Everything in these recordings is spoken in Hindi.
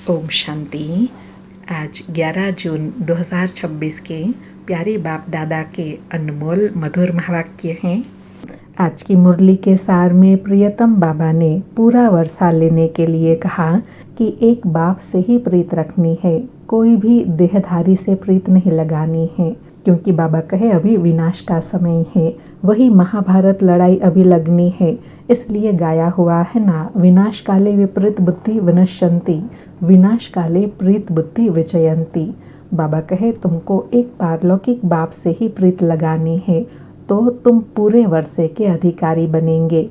ओम शांति। आज 11 जून 2026 के प्यारे बाप दादा के अनमोल मधुर महावाक्य हैं। आज की मुरली के सार में प्रियतम बाबा ने पूरा वर्षा लेने के लिए कहा कि एक बाप से ही प्रीत रखनी है, कोई भी देहधारी से प्रीत नहीं लगानी है, क्योंकि बाबा कहे अभी विनाश का समय है, वही महाभारत लड़ाई अभी लगनी है। इसलिए गाया हुआ है ना, विनाश काले विपरीत बुद्धि विनश्यंती, विनाश काले प्रीत बुद्धि विचयंती। बाबा कहे तुमको एक पारलौकिक बाप से ही प्रीत लगानी है तो तुम पूरे वर्षे के अधिकारी बनेंगे।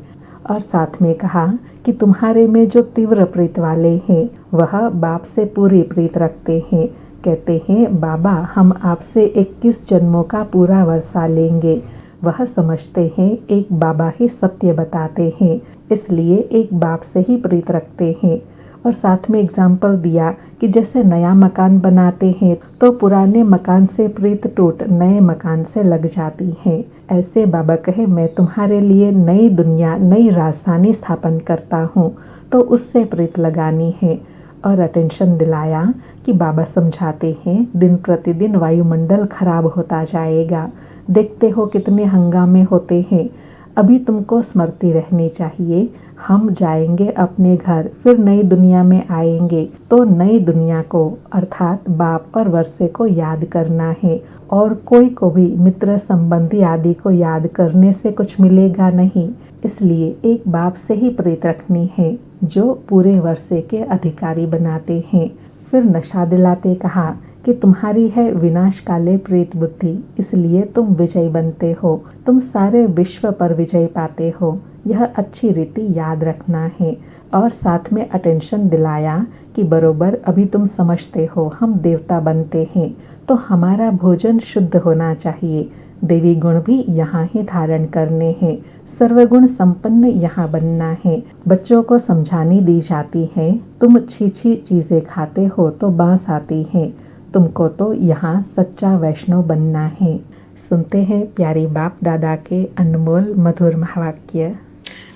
और साथ में कहा कि तुम्हारे में जो तीव्र प्रीत वाले हैं वह बाप से पूरी प्रीत रखते हैं। कहते हैं बाबा हम आपसे 21 जन्मों का पूरा वर्षा लेंगे। वह समझते हैं एक बाबा ही सत्य बताते हैं, इसलिए एक बाप से ही प्रीत रखते हैं। और साथ में एग्जाम्पल दिया कि जैसे नया मकान बनाते हैं तो पुराने मकान से प्रीत टूट नए मकान से लग जाती है। ऐसे बाबा कहे मैं तुम्हारे लिए नई दुनिया नई राजधानी स्थापन करता हूँ, तो उससे प्रीत लगानी है। और अटेंशन दिलाया कि बाबा समझाते हैं दिन प्रतिदिन वायुमंडल खराब होता जाएगा, देखते हो कितने हंगामे होते हैं। अभी तुमको स्मृति रहनी चाहिए, हम जाएंगे अपने घर, फिर नई दुनिया में आएंगे तो नई दुनिया को अर्थात बाप और वर्षे को याद करना है। और कोई को भी मित्र संबंधी आदि को याद करने से कुछ मिलेगा नहीं, इसलिए एक बाप से ही प्रीत रखनी है जो पूरे वर्षे के अधिकारी बनाते हैं। फिर नशा दिलाते कहा कि तुम्हारी है विनाश काले प्रीत बुद्धि, इसलिए तुम विजय बनते हो, तुम सारे विश्व पर विजय पाते हो, यह अच्छी रीति याद रखना है। और साथ में अटेंशन दिलाया कि बरोबर अभी तुम समझते हो हम देवता बनते हैं तो हमारा भोजन शुद्ध होना चाहिए, देवी गुण भी यहाँ ही धारण करने हैं, सर्वगुण संपन्न यहाँ बनना है। बच्चों को समझानी दी जाती है तुम छी चीज़ें खाते हो तो बांस आती है, तुमको तो यहाँ सच्चा वैष्णव बनना है। सुनते हैं प्यारे बाप दादा के अनमोल मधुर महावाक्य।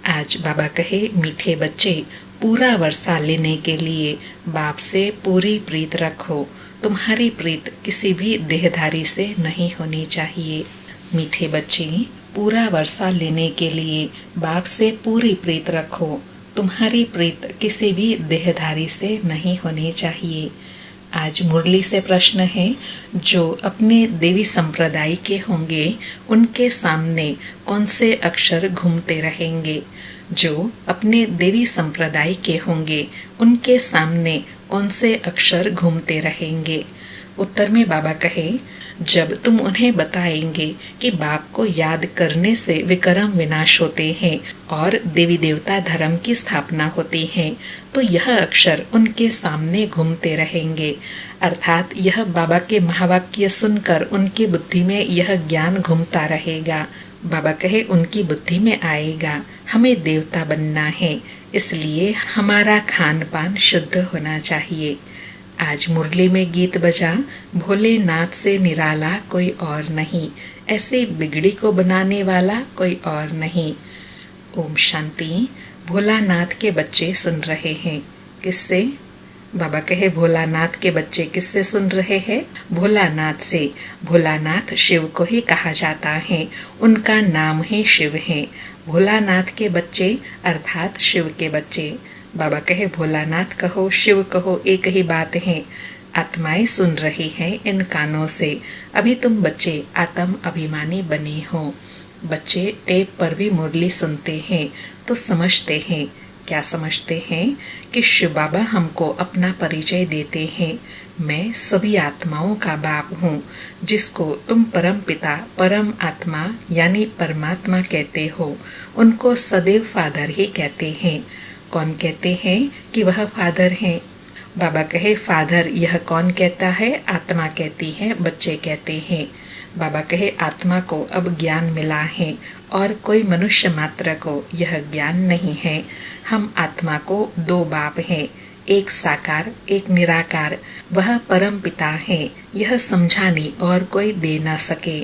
आज बाबा कहे मीठे बच्चे पूरा वर्षा लेने के लिए बाप से पूरी प्रीत रखो, तुम्हारी प्रीत किसी भी देहधारी से नहीं होनी चाहिए। मीठे बच्चे पूरा वर्षा लेने के लिए बाप से पूरी प्रीत रखो, तुम्हारी प्रीत किसी भी देहधारी से नहीं होनी चाहिए। आज मुरली से प्रश्न है, जो अपने देवी संप्रदाय के होंगे उनके सामने कौन से अक्षर घूमते रहेंगे? जो अपने देवी संप्रदाय के होंगे उनके सामने कौन से अक्षर घूमते रहेंगे? उत्तर में बाबा कहे जब तुम उन्हें बताएंगे कि बाप को याद करने से विक्रम विनाश होते हैं और देवी देवता धर्म की स्थापना होती है, तो यह अक्षर उनके सामने घूमते रहेंगे। अर्थात यह बाबा के महावाक्य सुनकर उनकी बुद्धि में यह ज्ञान घूमता रहेगा। बाबा कहे उनकी बुद्धि में आएगा हमें देवता बनना है, इसलिए हमारा खान पान शुद्ध होना चाहिए। आज मुरली में गीत बजा, भोलेनाथ से निराला कोई और नहीं, ऐसे बिगड़ी को बनाने वाला कोई और नहीं। ओम शांति। भोलानाथ के बच्चे सुन रहे हैं, किससे? बाबा कहे भोलानाथ के बच्चे किससे सुन रहे हैं? भोलानाथ से। भोलानाथ शिव को ही कहा जाता है, उनका नाम ही शिव है। भोलानाथ के बच्चे अर्थात शिव के बच्चे। बाबा कहे भोलानाथ कहो शिव कहो एक ही बात है, आत्माएं सुन रही हैं इन कानों से। अभी तुम बच्चे आत्म अभिमानी बने हो। बच्चे टेप पर भी मुरली सुनते हैं तो समझते हैं। क्या समझते हैं? कि शिव बाबा हमको अपना परिचय देते हैं, मैं सभी आत्माओं का बाप हूँ, जिसको तुम परम पिता परम आत्मा यानी परमात्मा कहते हो, उनको सदैव फादर ही कहते हैं। कौन कहते हैं कि वह फादर हैं? बाबा कहे फादर यह कौन कहता है? आत्मा कहती है, बच्चे कहते हैं। बाबा कहे आत्मा को अब ज्ञान मिला है और कोई मनुष्य मात्र को यह ज्ञान नहीं है। हम आत्मा को दो बाप हैं, एक साकार एक निराकार, वह परम पिता है, यह समझाने और कोई दे ना सके।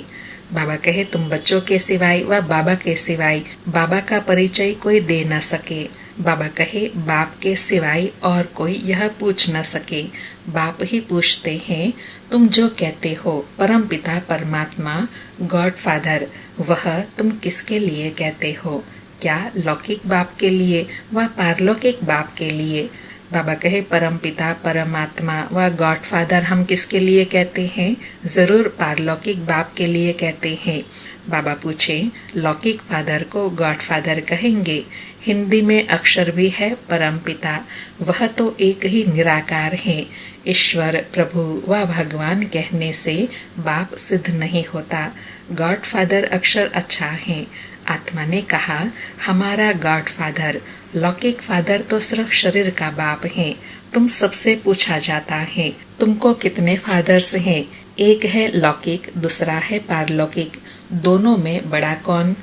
बाबा कहे तुम बच्चों के सिवाय व बाबा के सिवाय बाबा का परिचय कोई दे न सके। बाबा कहे बाप के सिवाय और कोई यह पूछ न सके। बाप ही पूछते हैं, तुम जो कहते हो परमपिता परमात्मा गॉड फादर, वह तुम किसके लिए कहते हो? क्या लौकिक बाप के लिए व पारलौकिक बाप के लिए? बाबा कहे परमपिता परमात्मा व गॉड फादर हम किसके लिए कहते हैं? जरूर पारलौकिक बाप के लिए कहते हैं। बाबा पूछे, लौकिक फादर को गॉड फादर कहेंगे? हिंदी में अक्षर भी है परमपिता, वह तो एक ही निराकार है। ईश्वर प्रभु व भगवान कहने से बाप सिद्ध नहीं होता। गॉड फादर अक्षर अच्छा है। आत्मा ने कहा, हमारा गॉड फादर, लौकिक फादर तो सिर्फ शरीर का बाप है। तुम सबसे पूछा जाता है, तुमको कितने फादर्स हैं? एक है लौकिक, दूसरा है पारलौकिक, दोनों में बड़ा कौन?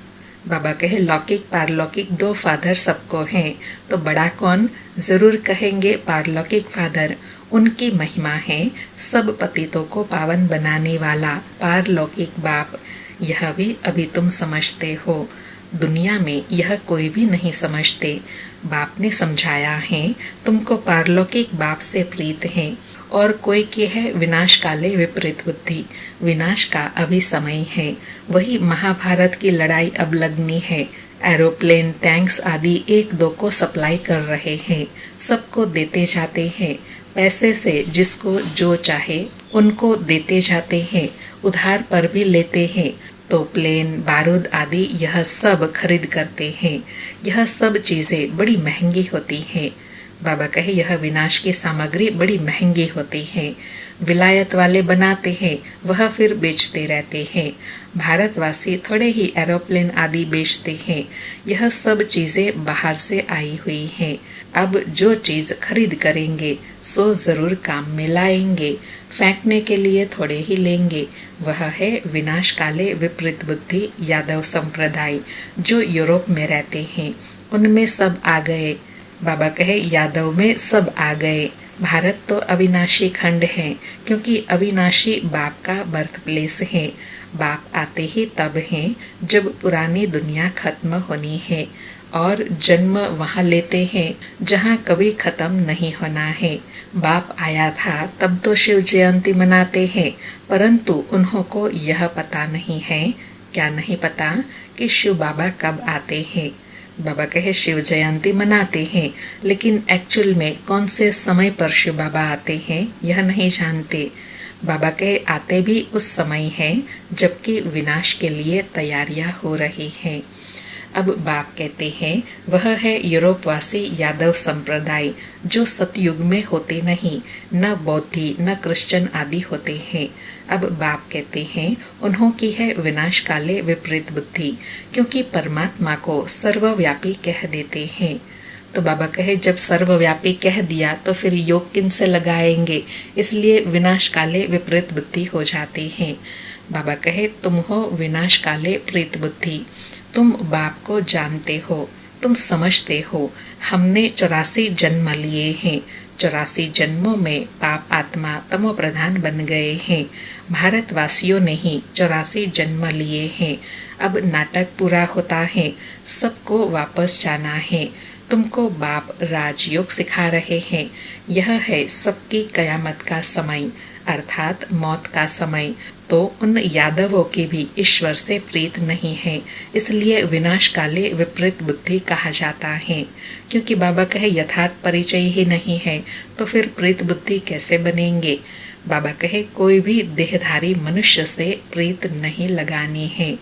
बाबा कहे लौकिक पारलौकिक दो फादर सबको हैं, तो बड़ा कौन? जरूर कहेंगे पारलौकिक फादर। उनकी महिमा है सब पतितों को पावन बनाने वाला पारलौकिक बाप। यह भी अभी तुम समझते हो, दुनिया में यह कोई भी नहीं समझते। बाप ने समझाया है, तुमको पारलौकिक बाप से प्रीत है। और कोई के है विनाश काले विपरीत बुद्धि, विनाश का अभी समय है। वही महाभारत की लड़ाई अब लगनी है। एरोप्लेन टैंक्स आदि एक दो को सप्लाई कर रहे हैं, सबको देते जाते हैं। पैसे से जिसको जो चाहे उनको देते जाते हैं, उधार पर भी लेते हैं। तो प्लेन बारूद आदि यह सब खरीद करते हैं। यह सब चीजें बड़ी महंगी होती हैं। बाबा कहे यह विनाश की सामग्री बड़ी महंगी होती है। विलायत वाले बनाते हैं, वह फिर बेचते रहते हैं। भारतवासी थोड़े ही एरोप्लेन आदि बेचते हैं। यह सब चीजें बाहर से आई हुई हैं। अब जो चीज खरीद करेंगे सो जरूर काम में लाएंगे, फेंकने के लिए थोड़े ही लेंगे। वह है विनाश काले विपरीत बुद्धि यादव संप्रदाय, जो यूरोप में रहते हैं। उनमें सब आ गए। बाबा कहे यादव में सब आ गए। भारत तो अविनाशी खंड है, क्योंकि अविनाशी बाप का बर्थ प्लेस है। बाप आते ही तब हैं जब पुरानी दुनिया खत्म होनी है, और जन्म वहाँ लेते हैं जहाँ कभी खत्म नहीं होना है। बाप आया था तब तो शिव जयंती मनाते हैं, परंतु उन्हों को यह पता नहीं है, क्या नहीं पता कि शिव बाबा कब आते हैं। बाबा कहे शिव जयंती मनाते हैं, लेकिन एक्चुअल में कौन से समय पर शिव बाबा आते हैं यह नहीं जानते। बाबा कहे आते भी उस समय है जबकि विनाश के लिए तैयारियां हो रही हैं। अब बाप कहते हैं वह है यूरोपवासी यादव संप्रदाय, जो सतयुग में होते नहीं, न बौद्धि न क्रिश्चियन आदि होते हैं। अब बाप कहते हैं उन्हों की है विनाश काले विपरीत बुद्धि, क्योंकि परमात्मा को सर्वव्यापी कह देते हैं। तो बाबा कहे जब सर्वव्यापी कह दिया तो फिर योग किन से लगाएंगे, इसलिए विनाश काले विपरीत बुद्धि हो जाते हैं। बाबा कहे तुम हो विनाश काले प्रीत बुद्धि, तुम बाप को जानते हो, तुम समझते हो। हमने 84 जन्म लिए हैं, 84 जन्मों में पाप आत्मा तमो प्रधान बन गए हैं। भारतवासियों ने ही 84 जन्म लिए हैं। अब नाटक पूरा होता है, सबको वापस जाना है। तुमको बाप राजयोग सिखा रहे हैं। यह है सबकी कयामत का समय, अर्थात मौत का समय। तो उन यादवों की भी ईश्वर से प्रीत नहीं है, इसलिए विनाश काले विपरीत बुद्धि कहा जाता है। क्योंकि बाबा कहे यथार्थ परिचय ही नहीं है, तो फिर प्रीत बुद्धि कैसे बनेंगे। बाबा कहे कोई भी देहधारी मनुष्य से प्रीत नहीं लगानी है,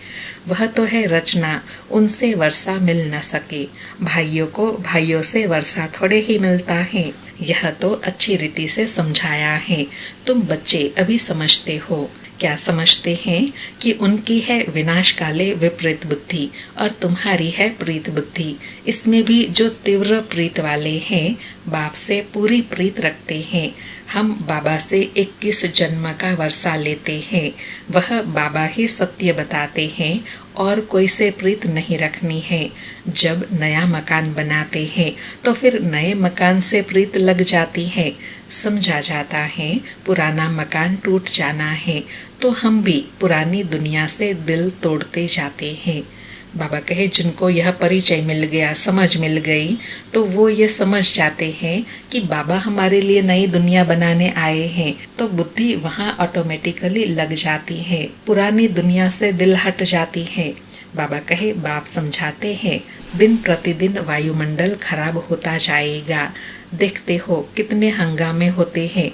वह तो है रचना, उनसे वर्षा मिल न सके। भाइयों को भाइयों से वर्षा थोड़े ही मिलता है। यह तो अच्छी रीति से समझाया है, तुम बच्चे अभी समझते हो। क्या समझते हैं कि उनकी है विनाश काले विपरीत बुद्धि और तुम्हारी है प्रीत बुद्धि। इसमें भी जो तीव्र प्रीत वाले हैं, बाप से पूरी प्रीत रखते हैं। हम बाबा से 21 जन्म का वर्षा लेते हैं, वह बाबा ही सत्य बताते हैं और कोई से प्रीत नहीं रखनी है। जब नया मकान बनाते हैं तो फिर नए मकान से प्रीत लग जाती है। समझा जाता है पुराना मकान टूट जाना है, तो हम भी पुरानी दुनिया से दिल तोड़ते जाते हैं। बाबा कहे जिनको यह परिचय मिल गया, समझ मिल गई, तो वो ये समझ जाते हैं कि बाबा हमारे लिए नई दुनिया बनाने आए हैं, तो बुद्धि वहाँ ऑटोमेटिकली लग जाती है, पुरानी दुनिया से दिल हट जाती है। बाबा कहे बाप समझाते हैं दिन प्रतिदिन वायुमंडल खराब होता जाएगा, देखते हो कितने हंगामे होते हैं।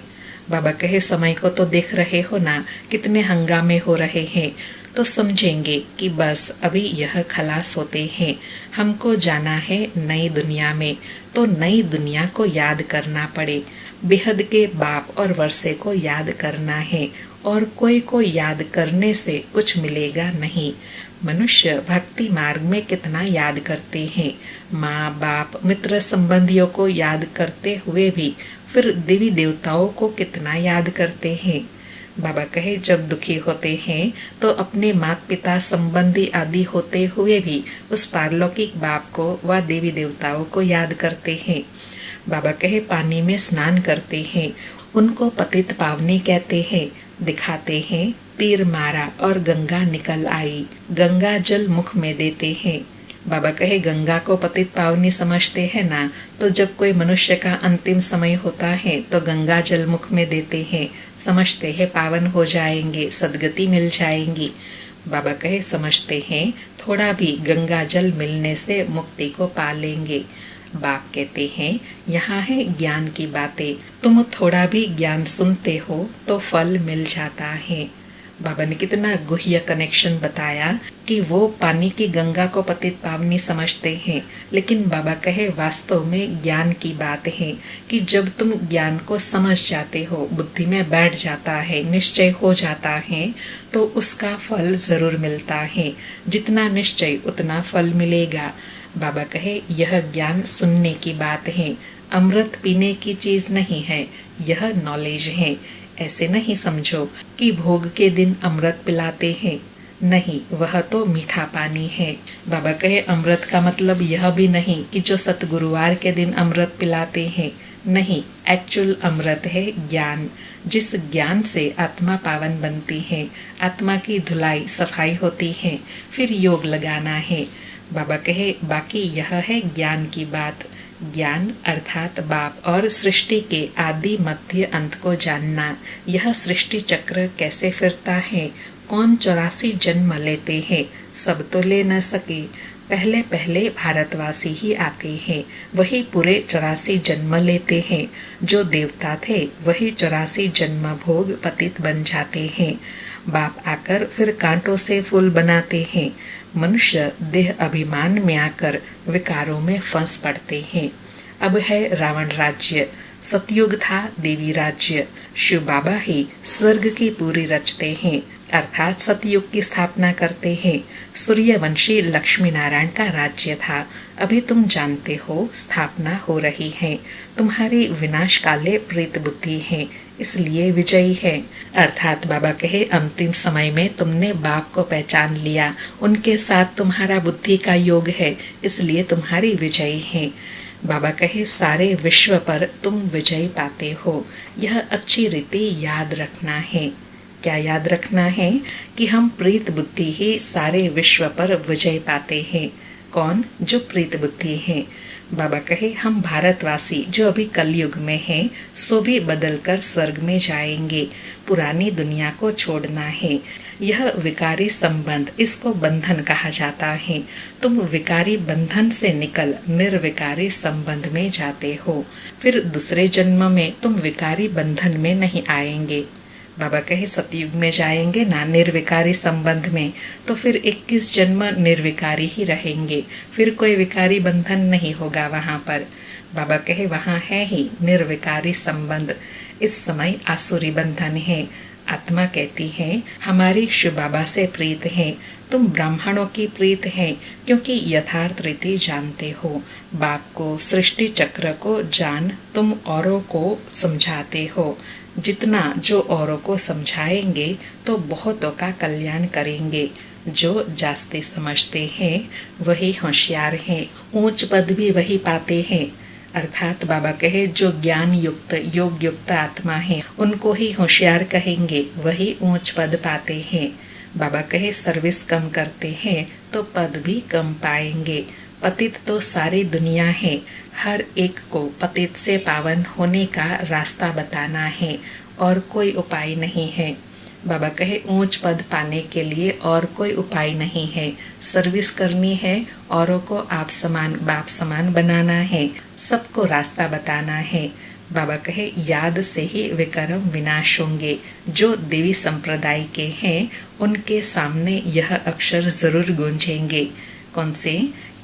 बाबा कहे समय को तो देख रहे हो ना, कितने हंगामे हो रहे हैं, तो समझेंगे कि बस अभी यह खलास होते हैं, हमको जाना है नई दुनिया में, तो नई दुनिया को याद करना पड़े, बेहद के बाप और वर्षे को याद करना है, और कोई को याद करने से कुछ मिलेगा नहीं। मनुष्य भक्ति मार्ग में कितना याद करते हैं, माँ बाप मित्र संबंधियों को याद करते हुए भी फिर देवी देवताओं को कितना याद करते हैं। बाबा कहे जब दुखी होते हैं तो अपने माता पिता संबंधी आदि होते हुए भी उस पारलौकिक बाप को व देवी देवताओं को याद करते हैं। बाबा कहे पानी में स्नान करते हैं, उनको पतित पावनी कहते हैं, दिखाते हैं तीर मारा और गंगा निकल आई, गंगा जल मुख में देते हैं। बाबा कहे गंगा को पतित पावनी समझते हैं ना, तो जब कोई मनुष्य का अंतिम समय होता है तो गंगा जल मुख में देते हैं, समझते हैं पावन हो जाएंगे, सदगति मिल जाएंगी। बाबा कहे समझते हैं थोड़ा भी गंगा जल मिलने से मुक्ति को पा लेंगे। बाप कहते हैं यहाँ है ज्ञान की बातें, तुम थोड़ा भी ज्ञान सुनते हो तो फल मिल जाता है। बाबा ने कितना गुह्य कनेक्शन बताया कि वो पानी की गंगा को पतित पावनी समझते हैं, लेकिन बाबा कहे वास्तव में ज्ञान की बात है कि जब तुम ज्ञान को समझ जाते हो, बुद्धि में बैठ जाता है, निश्चय हो जाता है, तो उसका फल जरूर मिलता है। जितना निश्चय उतना फल मिलेगा। बाबा कहे यह ज्ञान सुनने की बात है, अमृत पीने की चीज नहीं है, यह नॉलेज है। ऐसे नहीं समझो कि भोग के दिन अमृत पिलाते हैं, नहीं, वह तो मीठा पानी है। बाबा कहे अमृत का मतलब यह भी नहीं कि जो सतगुरुवार के दिन अमृत पिलाते हैं, नहीं, एक्चुअल अमृत है ज्ञान, जिस ज्ञान से आत्मा पावन बनती है, आत्मा की धुलाई सफाई होती है, फिर योग लगाना है। बाबा कहे बाकी यह है ज्ञान की बात। ज्ञान अर्थात बाप और सृष्टि के आदि मध्य अंत को जानना, यह सृष्टि चक्र कैसे फिरता है, कौन 84 जन्म लेते हैं, सब तो ले न सके, पहले पहले भारतवासी ही आते हैं, वही पूरे 84 जन्म लेते हैं, जो देवता थे वही 84 जन्म भोग पतित बन जाते हैं। बाप आकर फिर कांटों से फूल बनाते हैं। मनुष्य देह अभिमान में आकर विकारों में फंस पड़ते हैं। अब है रावण राज्य, सतयुग था देवी राज्य, शिव बाबा ही स्वर्ग की पूरी रचते हैं, अर्थात सतयुग की स्थापना करते हैं। सूर्यवंशी लक्ष्मी नारायण का राज्य था, अभी तुम जानते हो स्थापना हो रही है। तुम्हारी विनाश काले प्रेत बुद्धि है, इसलिए विजयी है। अर्थात बाबा कहे अंतिम समय में तुमने बाप को पहचान लिया, उनके साथ तुम्हारा बुद्धि का योग है, इसलिए तुम्हारी विजयी है। बाबा कहे सारे विश्व पर तुम विजय पाते हो, यह अच्छी रीति याद रखना है। क्या याद रखना है? कि हम प्रीत बुद्धि ही सारे विश्व पर विजय पाते हैं। कौन? जो प्रीत बुद्धि है। बाबा कहे हम भारतवासी जो अभी कलयुग में हैं, सो भी बदलकर स्वर्ग में जाएंगे, पुरानी दुनिया को छोड़ना है। यह विकारी संबंध, इसको बंधन कहा जाता है। तुम विकारी बंधन से निकल निर्विकारी संबंध में जाते हो, फिर दूसरे जन्म में तुम विकारी बंधन में नहीं आएंगे। बाबा कहे सतयुग में जाएंगे ना निर्विकारी संबंध में, तो फिर 21 जन्म निर्विकारी ही रहेंगे, फिर कोई विकारी बंधन नहीं होगा वहाँ पर। बाबा कहे वहाँ है ही निर्विकारी संबंध, इस समय आसुरी बंधन है। आत्मा कहती है हमारी शिव बाबा से प्रीत है, तुम ब्राह्मणों की प्रीत है, क्योंकि यथार्थ रीति जानते हो। बाप को, सृष्टि चक्र को जान तुम औरों को समझाते हो। जितना जो औरों को समझाएंगे तो बहुतों का कल्याण करेंगे। जो जास्ते समझते हैं वही होशियार हैं, ऊंच पद भी वही पाते हैं। अर्थात बाबा कहे जो ज्ञान युक्त योग युक्त आत्मा है, उनको ही होशियार कहेंगे, वही ऊंच पद पाते हैं। बाबा कहे सर्विस कम करते हैं तो पद भी कम पाएंगे। पतित तो सारी दुनिया है, हर एक को पतित से पावन होने का रास्ता बताना है और कोई उपाय नहीं है। बाबा कहे ऊंच पद पाने के लिए और कोई उपाय नहीं है। सर्विस करनी है, औरों को आप समान बाप समान बनाना है, सबको रास्ता बताना है। बाबा कहे याद से ही विकर्म विनाश होंगे। जो देवी संप्रदाय के हैं उनके सामने यह अक्षर जरूर गूंजेंगे। कौन से?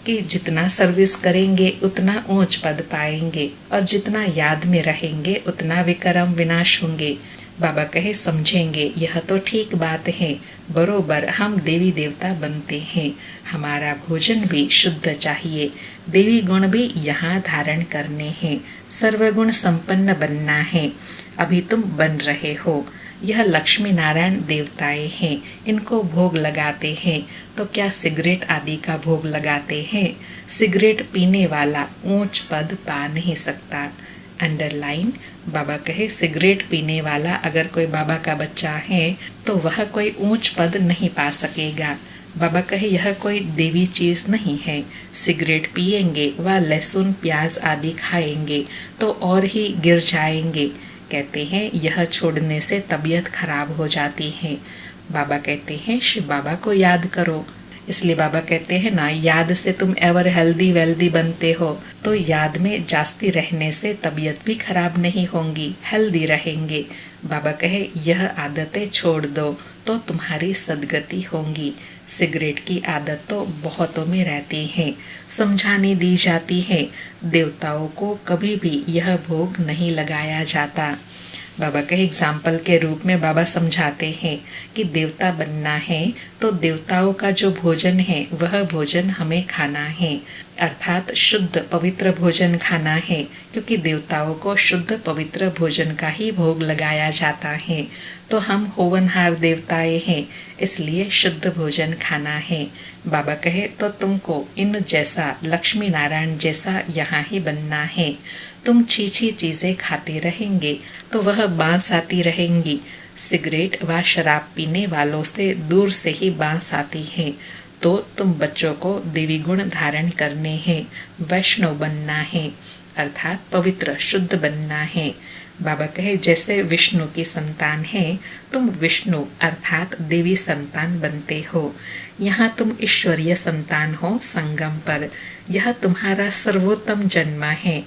कि जितना सर्विस करेंगे उतना ऊंच पद पाएंगे और जितना याद में रहेंगे उतना विकर्म विनाश होंगे। बाबा कहे समझेंगे यह तो ठीक बात है, बरोबर हम देवी देवता बनते हैं। हमारा भोजन भी शुद्ध चाहिए, देवी गुण भी यहाँ धारण करने हैं, सर्वगुण संपन्न बनना है। अभी तुम बन रहे हो। यह लक्ष्मी नारायण देवताएं हैं, इनको भोग लगाते हैं। तो क्या सिगरेट आदि का भोग लगाते हैं? सिगरेट पीने वाला ऊंच पद पा नहीं सकता। अंडरलाइन। बाबा कहे सिगरेट पीने वाला अगर कोई बाबा का बच्चा है तो वह कोई ऊंच पद नहीं पा सकेगा। बाबा कहे यह कोई देवी चीज नहीं है। सिगरेट पिएंगे व लहसुन प्याज आदि खाएंगे तो और ही गिर जाएंगे। कहते हैं यह छोड़ने से तबीयत खराब हो जाती है। बाबा कहते हैं शिव बाबा को याद करो। इसलिए बाबा कहते हैं ना, याद से तुम एवर हेल्दी वेल्दी बनते हो। तो याद में जास्ती रहने से तबीयत भी खराब नहीं होंगी, हेल्दी रहेंगे। बाबा कहे यह आदतें छोड़ दो तो तुम्हारी सदगति होंगी। सिगरेट की आदत तो बहुतों में रहती है, समझाने दी जाती है। देवताओं को कभी भी यह भोग नहीं लगाया जाता। बाबा के एग्जाम्पल के रूप में बाबा समझाते हैं कि देवता बनना है तो देवताओं का जो भोजन है वह भोजन हमें खाना है, अर्थात शुद्ध पवित्र भोजन खाना है, क्योंकि देवताओं को शुद्ध पवित्र भोजन का ही भोग लगाया जाता है। तो हम होवनहार देवताएं हैं, इसलिए शुद्ध भोजन खाना है। बाबा कहे तो तुमको इन जैसा लक्ष्मी नारायण जैसा यहाँ ही बनना है। तुम छीछी चीजें खाते रहेंगे तो वह बांस आती रहेंगी। सिगरेट व शराब पीने वालों से दूर से ही बांस आती है। तो तुम बच्चों को देवी गुण धारण करने हैं, वैष्णव बनना है, अर्थात पवित्र शुद्ध बनना है। बाबा कहे जैसे विष्णु की संतान है, तुम विष्णु अर्थात देवी संतान बनते हो। यहाँ तुम ईश्वरीय संतान हो संगम पर। यह तुम्हारा सर्वोत्तम जन्म है,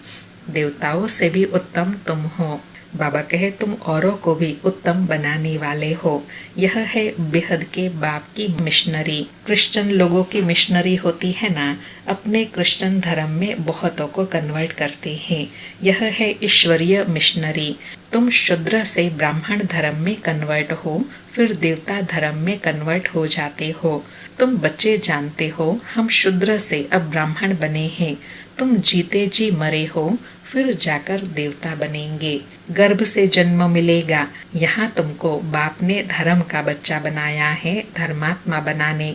देवताओं से भी उत्तम तुम हो। बाबा कहे तुम औरों को भी उत्तम बनाने वाले हो। यह है बेहद के बाप की मिशनरी। क्रिश्चियन लोगों की मिशनरी होती है ना, अपने क्रिश्चियन धर्म में बहुतों को कन्वर्ट करते हैं। यह है ईश्वरीय मिशनरी। तुम शूद्र से ब्राह्मण धर्म में कन्वर्ट हो, फिर देवता धर्म में कन्वर्ट हो जाते हो। तुम बच्चे जानते हो हम शूद्र से अब ब्राह्मण बने हैं। तुम जीते जी मरे हो, फिर जाकर देवता बनेंगे। गर्भ से जन्म मिलेगा। यहाँ तुमको बाप ने धर्म का बच्चा बनाया है, धर्मात्मा बनाने।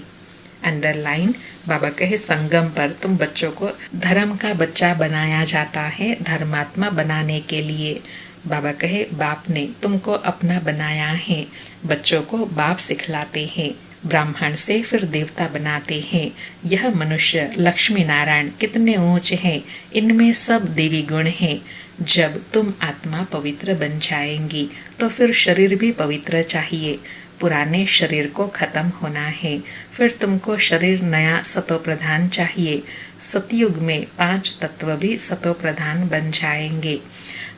अंडरलाइन। बाबा कहे संगम पर तुम बच्चों को धर्म का बच्चा बनाया जाता है, धर्मात्मा बनाने के लिए। बाबा कहे बाप ने तुमको अपना बनाया है, बच्चों को बाप सिखलाते हैं, ब्राह्मण से फिर देवता बनाते हैं। यह मनुष्य लक्ष्मी नारायण कितने ऊंचे हैं, इनमें सब देवी गुण हैं। जब तुम आत्मा पवित्र बन जाएंगी तो फिर शरीर भी पवित्र चाहिए। पुराने शरीर को खत्म होना है, फिर तुमको शरीर नया सतो प्रधान चाहिए। सतयुग में 5 तत्व भी सतो प्रधान बन जाएंगे।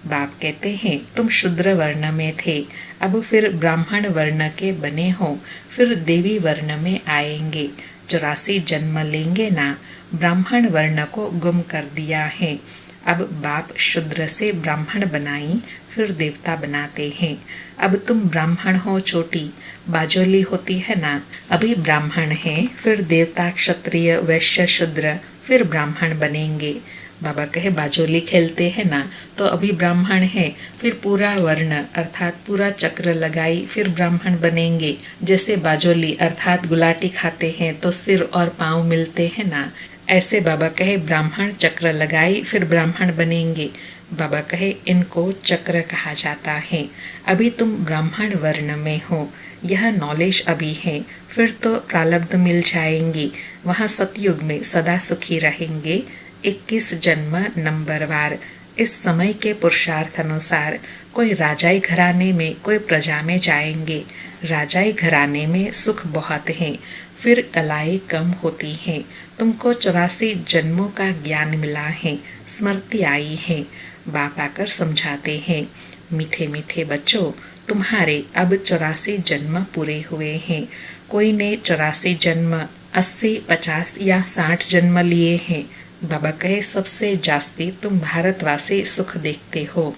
बाप कहते हैं तुम शूद्र वर्ण में थे, अब फिर ब्राह्मण वर्ण के बने हो, फिर देवी वर्ण में आएंगे। 84 जन्म लेंगे ना, ब्राह्मण वर्ण को गुम कर दिया है। अब बाप शूद्र से ब्राह्मण बनाई, फिर देवता बनाते हैं। अब तुम ब्राह्मण हो, छोटी बाजोली होती है ना, अभी ब्राह्मण है, फिर देवता क्षत्रिय वैश्य शूद्र, फिर ब्राह्मण बनेंगे। बाबा कहे बाजोली खेलते हैं ना, तो अभी ब्राह्मण है, फिर पूरा वर्ण अर्थात पूरा चक्र लगाई, फिर ब्राह्मण बनेंगे। जैसे बाजोली अर्थात गुलाटी खाते हैं तो सिर और पांव मिलते हैं ना, ऐसे बाबा कहे ब्राह्मण चक्र लगाई, फिर ब्राह्मण बनेंगे। बाबा कहे इनको चक्र कहा जाता है। अभी तुम ब्राह्मण वर्ण में हो, यह नॉलेज अभी है, फिर तो प्रारब्ध मिल जाएंगी, वहाँ सतयुग में सदा सुखी रहेंगे। 21 जन्म नंबरवार। इस समय के पुरुषार्थ अनुसार कोई राजाई घराने में, कोई प्रजा में जाएंगे। राजाई घराने में सुख बहुत है, फिर कलाएं कम होती हैं। तुमको 84 जन्मों का ज्ञान मिला है, स्मृति आई है। बाप आकर समझाते हैं, मीठे मीठे बच्चों, तुम्हारे अब 84 जन्म पूरे हुए हैं। कोई ने 84 जन्म 80, 50 या 60 जन्म लिए हैं। बाबा कहे सबसे जास्ती तुम भारतवासी सुख देखते हो।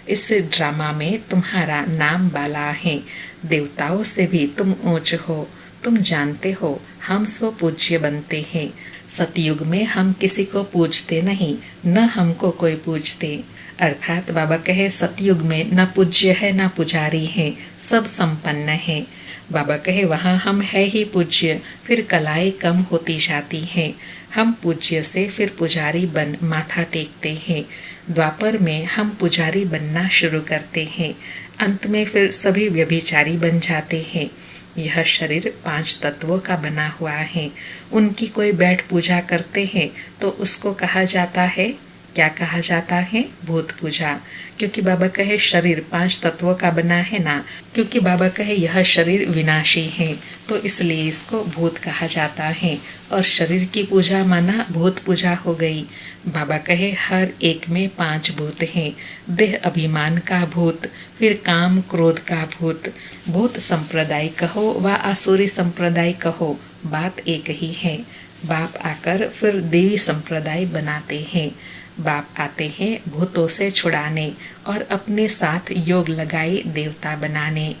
इस ड्रामा में तुम्हारा नाम बाला है, देवताओं से भी तुम ऊंच हो। तुम जानते हो हम सो पूज्य बनते हैं। सतयुग में हम किसी को पूजते नहीं, न हमको कोई पूजते। अर्थात बाबा कहे सतयुग में न पूज्य है न पुजारी है, सब संपन्न है। बाबा कहे वहाँ हम है ही पूज्य, फिर कलाएं कम होती जाती हैं। हम पूज्य से फिर पुजारी बन माथा टेकते हैं। द्वापर में हम पुजारी बनना शुरू करते हैं, अंत में फिर सभी व्यभिचारी बन जाते हैं। यह शरीर 5 तत्वों का बना हुआ है। उनकी कोई बैठ पूजा करते हैं तो उसको कहा जाता है, क्या कहा जाता है? भूत पूजा। क्योंकि बाबा कहे शरीर 5 तत्वों का बना है ना, क्योंकि बाबा कहे यह शरीर विनाशी है, तो इसलिए इसको भूत कहा जाता है। और शरीर की पूजा माना भूत पूजा हो गई। बाबा कहे हर एक में 5 भूत हैं। देह अभिमान का भूत, फिर काम क्रोध का भूत। भूत संप्रदाय कहो व आसुरी संप्रदाय कहो, बात एक ही है। बाप आकर फिर देवी संप्रदाय बनाते हैं। बाप आते हैं भूतों से छुड़ाने और अपने साथ योग लगाए देवता बनाने।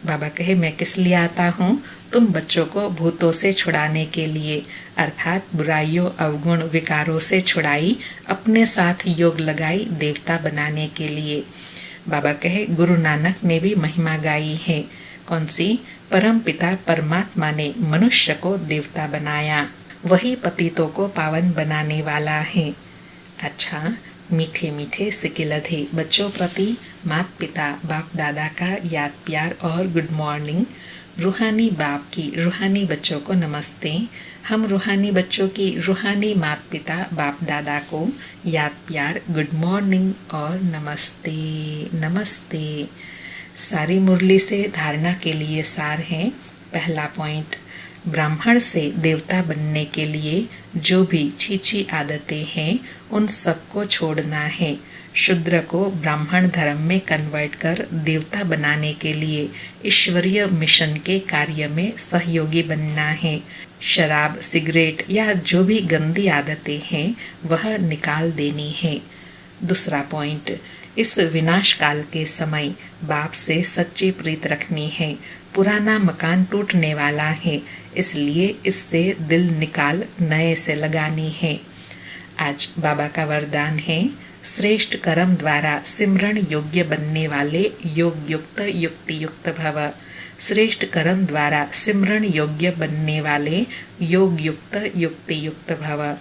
बाबा कहे मैं किस लिए आता हूँ? तुम बच्चों को भूतों से छुड़ाने के लिए, अर्थात बुराइयों अवगुण विकारों से छुड़ाई, अपने साथ योग लगाई देवता बनाने के लिए। बाबा कहे गुरु नानक ने भी महिमा गाई है। कौन सी? परम पिता परमात्मा ने मनुष्य को देवता बनाया, वही पतितों को पावन बनाने वाला है। अच्छा, मीठे मीठे सिकिलधे बच्चों प्रति माता पिता बाप दादा का याद प्यार और गुड मॉर्निंग। रूहानी बाप की रूहानी बच्चों को नमस्ते। हम रूहानी बच्चों की रूहानी माता पिता बाप दादा को याद प्यार, गुड मॉर्निंग और नमस्ते नमस्ते। सारी मुरली से धारणा के लिए सार है। पहला पॉइंट, ब्राह्मण से देवता बनने के लिए जो भी छीछी आदतें हैं उन सबको छोड़ना है। शूद्र को ब्राह्मण धर्म में कन्वर्ट कर देवता बनाने के लिए ईश्वरीय मिशन के कार्य में सहयोगी बनना है। शराब, सिगरेट या जो भी गंदी आदतें हैं वह निकाल देनी है। दूसरा पॉइंट, इस विनाश काल के समय बाप से सच्ची प्रीत रखनी है। पुराना मकान टूटने वाला है, इसलिए इससे दिल निकाल नए से लगानी है। आज बाबा का वरदान है, श्रेष्ठ कर्म द्वारा सिमरण योग्य बनने वाले योग युक्त युक्ति युक्त भव। श्रेष्ठ कर्म द्वारा सिमरण योग्य बनने वाले योग युक्त युक्ति युक्त भव।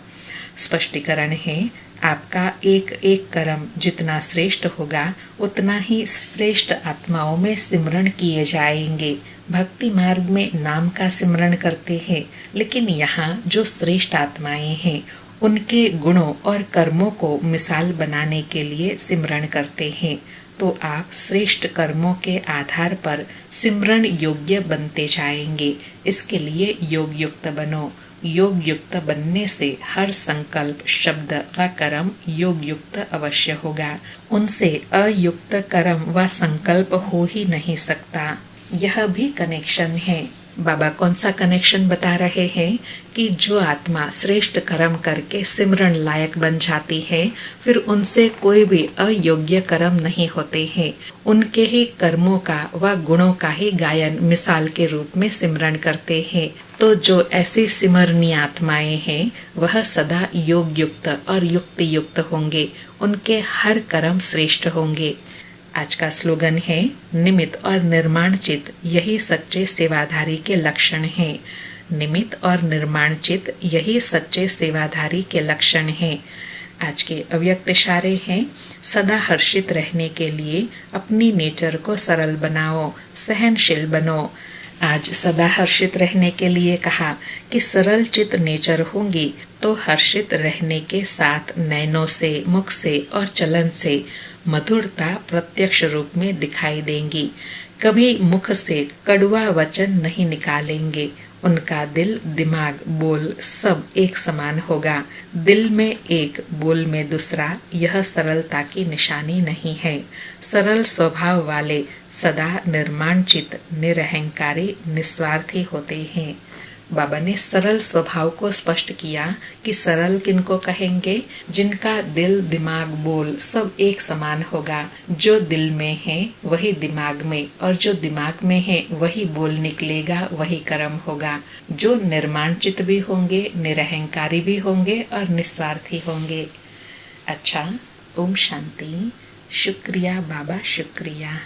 स्पष्टीकरण है, आपका एक एक कर्म जितना श्रेष्ठ होगा उतना ही श्रेष्ठ आत्माओं में सिमरण किए जाएंगे। भक्ति मार्ग में नाम का सिमरण करते हैं, लेकिन यहाँ जो श्रेष्ठ आत्माएं हैं उनके गुणों और कर्मों को मिसाल बनाने के लिए सिमरण करते हैं। तो आप श्रेष्ठ कर्मों के आधार पर सिमरण योग्य बनते जाएंगे। इसके लिए योग युक्त बनो। योग युक्त बनने से हर संकल्प, शब्द व कर्म योग युक्त अवश्य होगा। उनसे अयुक्त कर्म व संकल्प हो ही नहीं सकता। यह भी कनेक्शन है। बाबा कौन सा कनेक्शन बता रहे हैं कि जो आत्मा श्रेष्ठ कर्म करके सिमरण लायक बन जाती है, फिर उनसे कोई भी अयोग्य कर्म नहीं होते हैं। उनके ही कर्मों का व गुणों का ही गायन मिसाल के रूप में सिमरण करते हैं। तो जो ऐसी सिमरनीय आत्माएं हैं वह सदा योग युक्त और युक्ति युक्त होंगे। उनके हर कर्म श्रेष्ठ होंगे। आज का स्लोगन है, निमित्त और निर्माण चित्त यही सच्चे सेवाधारी के लक्षण हैं। निमित्त और निर्माण चित्त यही सच्चे सेवाधारी के लक्षण हैं। आज के अव्यक्त इशारे हैं, सदा हर्षित रहने के लिए अपनी नेचर को सरल बनाओ, सहनशील बनो। आज सदा हर्षित रहने के लिए कहा कि सरल चित नेचर होंगी तो हर्षित रहने के साथ नैनों से, मुख से और चलन से मधुरता प्रत्यक्ष रूप में दिखाई देंगी। कभी मुख से कड़वा वचन नहीं निकालेंगे। उनका दिल, दिमाग, बोल सब एक समान होगा। दिल में एक, बोल में दूसरा, यह सरलता की निशानी नहीं है। सरल स्वभाव वाले सदा निर्माणचित, निरहंकारी, निस्वार्थी होते हैं। बाबा ने सरल स्वभाव को स्पष्ट किया कि सरल किनको कहेंगे? जिनका दिल, दिमाग, बोल सब एक समान होगा। जो दिल में है वही दिमाग में, और जो दिमाग में है वही बोल निकलेगा, वही कर्म होगा। जो निर्माणचित भी होंगे, निरहंकारी भी होंगे और निस्वार्थी होंगे। अच्छा, ओम शांति। शुक्रिया बाबा, शुक्रिया।